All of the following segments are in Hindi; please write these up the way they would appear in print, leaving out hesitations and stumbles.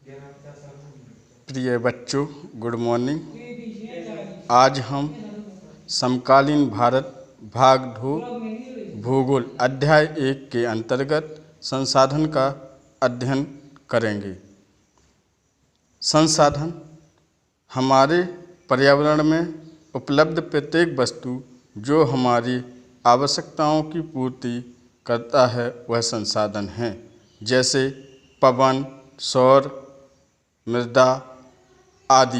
प्रिय बच्चों, गुड मॉर्निंग। आज हम समकालीन भारत भाग 2 भूगोल अध्याय 1 के अंतर्गत संसाधन का अध्ययन करेंगे। संसाधन हमारे पर्यावरण में उपलब्ध प्रत्येक वस्तु जो हमारी आवश्यकताओं की पूर्ति करता है वह संसाधन है। जैसे पवन, सौर, मृदा आदि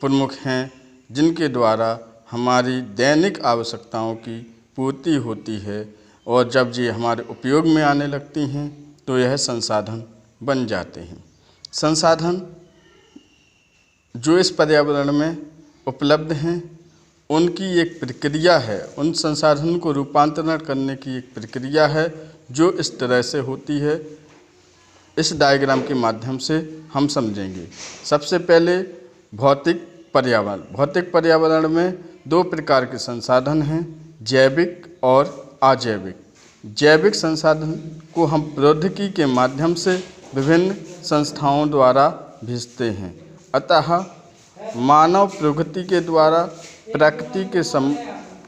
प्रमुख हैं जिनके द्वारा हमारी दैनिक आवश्यकताओं की पूर्ति होती है, और जब ये हमारे उपयोग में आने लगती हैं तो यह संसाधन बन जाते हैं। संसाधन जो इस पर्यावरण में उपलब्ध हैं उनकी एक प्रक्रिया है, उन संसाधन को रूपांतरण करने की एक प्रक्रिया है जो इस तरह से होती है। इस डायग्राम के माध्यम से हम समझेंगे। सबसे पहले भौतिक पर्यावरण। भौतिक पर्यावरण में दो प्रकार के संसाधन हैं, जैविक और अजैविक। जैविक संसाधन को हम प्रौद्योगिकी के माध्यम से विभिन्न संस्थाओं द्वारा भेजते हैं, अतः मानव प्रगति के द्वारा प्रकृति के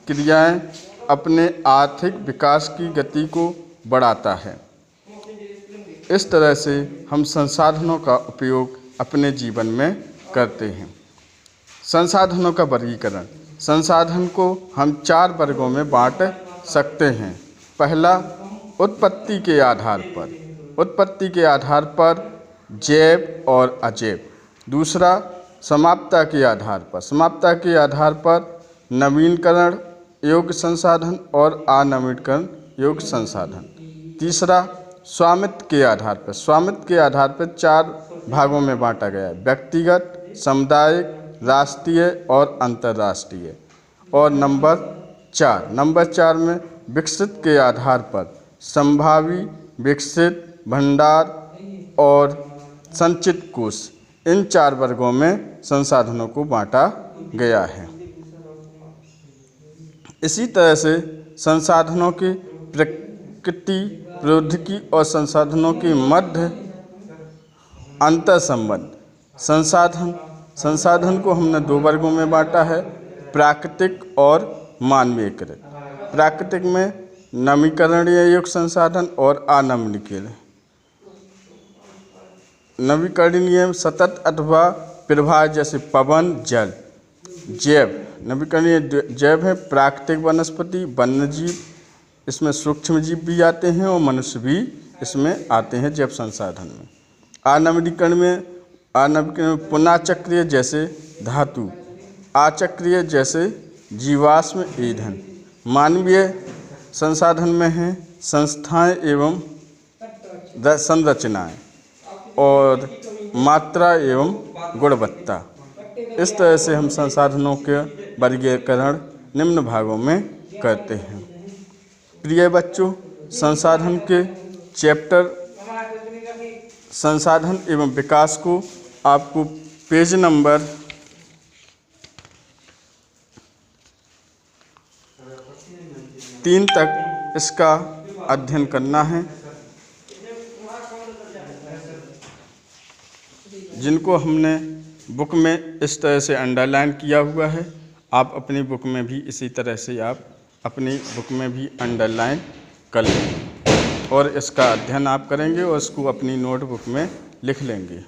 क्रियाएं अपने आर्थिक विकास की गति को बढ़ाता है। इस तरह से हम संसाधनों का उपयोग अपने जीवन में करते हैं। संसाधनों का वर्गीकरण। संसाधन को हम 4 वर्गों में बांट सकते हैं। पहला, उत्पत्ति के आधार पर। उत्पत्ति के आधार पर जैव और अजैव। दूसरा, समाप्तता के आधार पर। समाप्तता के आधार पर नवीनीकरण योग्य संसाधन और अनवीनीकरण योग्य संसाधन। तीसरा, स्वामित्व के आधार पर। स्वामित्व के आधार पर 4 भागों में बांटा गया है, व्यक्तिगत, सामुदायिक, राष्ट्रीय और अंतर्राष्ट्रीय। और नंबर 4 में विकसित के आधार पर संभावी, विकसित, भंडार और संचित कोष। इन 4 वर्गों में संसाधनों को बांटा गया है। इसी तरह से संसाधनों की प्रकृति, प्रौद्योगिकी और संसाधनों के मध्य अंतर संबंध। संसाधन को हमने 2 वर्गों में बांटा है, प्राकृतिक और मानवीयकृत। प्राकृतिक में नवीकरणीय योग्य संसाधन और अनवीकरणीय। नवीकरणीय सतत अथवा प्रवाह जैसे पवन, जल। जैव नवीकरणीय जैव है प्राकृतिक वनस्पति, वन्यजीव, इसमें सूक्ष्म जीव भी आते हैं और मनुष्य भी इसमें आते हैं जैव संसाधन में। अनवीकरण में पुनः चक्रीय जैसे धातु, अचक्रीय जैसे जीवाश्म ईंधन। मानवीय संसाधन में हैं संस्थाएं एवं संरचनाएं और मात्रा एवं गुणवत्ता। इस तरह से हम संसाधनों के वर्गीकरण निम्न भागों में करते हैं। प्रिय बच्चों, संसाधन के चैप्टर संसाधन एवं विकास को आपको पेज नंबर 3 तक इसका अध्ययन करना है, जिनको हमने बुक में इस तरह से अंडरलाइन किया हुआ है। आप अपनी बुक में भी इसी तरह से आप अपनी बुक में भी अंडरलाइन कर लेंगे और इसका अध्ययन आप करेंगे और इसको अपनी नोटबुक में लिख लेंगे।